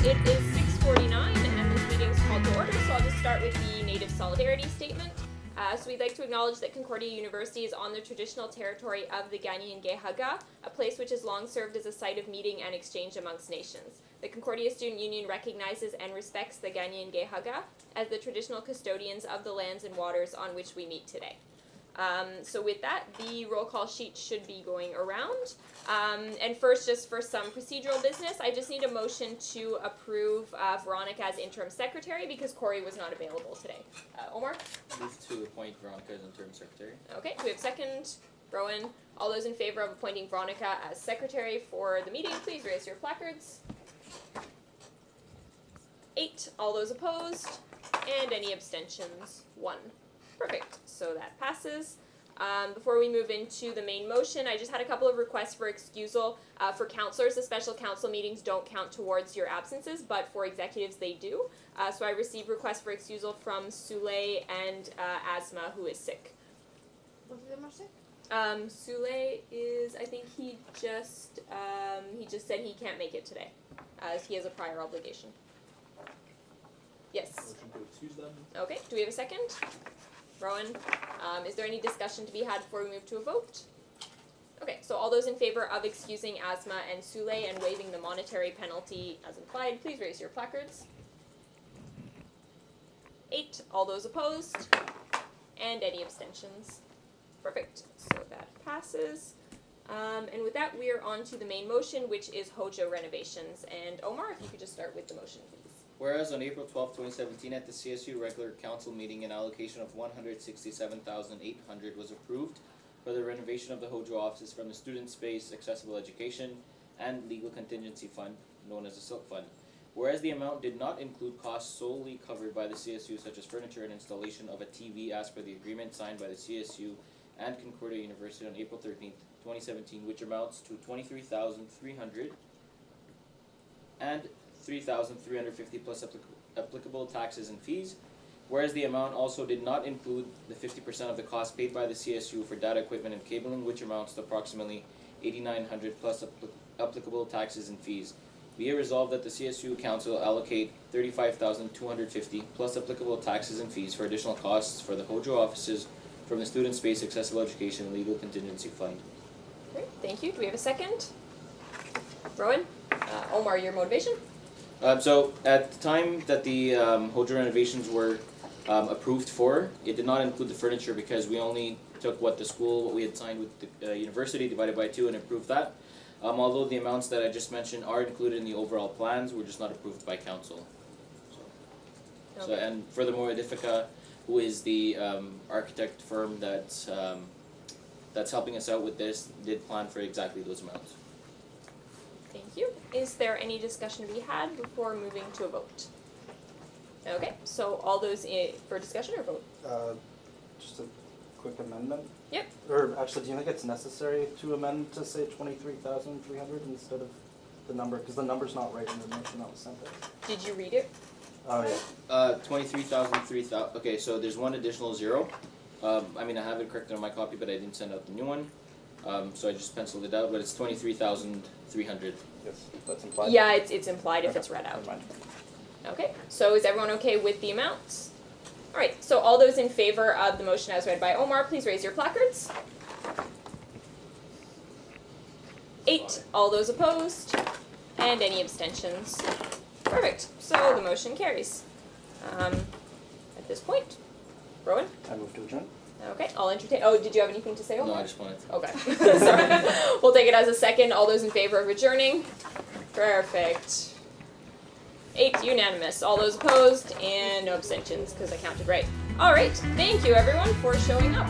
It is 6:49 and this meeting is called to order, so I'll just start with the Native Solidarity Statement. So we'd like to acknowledge that Concordia University is on the traditional territory of the Ganyangehaga, a place which has long served as a site of meeting and exchange amongst nations. The Concordia Student Union recognizes and respects the Ganyangehaga as the traditional custodians of the lands and waters on which we meet today. So with that, the roll call sheet should be going around. And first, just for some procedural business, I just need a motion to approve Veronica as interim secretary because Corey was not available today. Omar? Move to appoint Veronica as interim secretary. Okay, do we have second? Rowan? All those in favor of appointing Veronica as secretary for the meeting, please raise your placards. 8. All those opposed? And any abstentions? 1. Perfect. So that passes. Before we move into the main motion, I just had a couple of requests for excusal. For counselors, the special council meetings don't count towards your absences, but for executives they do. So I received requests for excusal from Sule and Asma, who is sick. Both of them are sick? Sule is, I think he just said he can't make it today, as he has a prior obligation. Yes. Motion to excuse them. Okay, do we have a second? Rowan, is there any discussion to be had before we move to a vote? Okay, so all those in favor of excusing Asma and Sule and waiving the monetary penalty as implied, please raise your placards. 8. All those opposed? And any abstentions? Perfect. So that passes. And with that, we are on to the main motion, which is Hojo renovations. And Omar, if you could just start with the motion, please. Whereas on April 12, 2017 at the CSU regular council meeting, an allocation of $167,800 was approved for the renovation of the Hojo offices from the Student Space, Accessible Education, and Legal Contingency Fund, known as the SILK Fund. Whereas the amount did not include costs solely covered by the CSU, such as furniture and installation of a TV as per the agreement signed by the CSU and Concordia University on April 13, 2017, which amounts to $23,300 and $3,350 plus applicable taxes and fees, whereas the amount also did not include the 50% of the cost paid by the CSU for data equipment and cabling, which amounts to approximately $8,900 plus applicable taxes and fees. Be it resolved that the CSU Council allocate $35,250 plus applicable taxes and fees for additional costs for the Hojo offices from the Student Space, Accessible Education, and Legal Contingency Fund. Great, thank you. Do we have a second? Rowan? Omar, your motivation? So at the time that the Hojo renovations were approved for, it did not include the furniture because we only took what we had signed with the university, divided by 2 and approved that. Although the amounts that I just mentioned are included in the overall plans, were just not approved by council. So and furthermore, Edifica, who is the architect firm that's helping us out with this, did plan for exactly those amounts. Thank you. Is there any discussion to be had before moving to a vote? Okay, so all those for discussion or vote? Just a quick amendment. Yep. Or actually, do you think it's necessary to amend to say 23,300 instead of the number? Because the number's not right in the motion that was sent out. Did you read it? Oh yeah. 23,000, 3,000. Okay, so there's one additional zero. I mean, I have it corrected on my copy, but I didn't send out the new one. So I just penciled it out, but it's 23,300. Yes, that's implied. Yeah, it's implied if it's read out. Never mind. Okay, so is everyone okay with the amounts? All right, so all those in favor of the motion as read by Omar, please raise your placards. 8. All those opposed? And any abstentions? Perfect, so the motion carries. At this point, Rowan? I move to adjourn. Okay, I'll entertain. Oh, did you have anything to say, Omar? No, I just wanted to. Okay, sorry. We'll take it as a second. All those in favor of adjourning? Perfect. 8 unanimous. All those opposed and no abstentions because I counted right. All right, thank you everyone for showing up.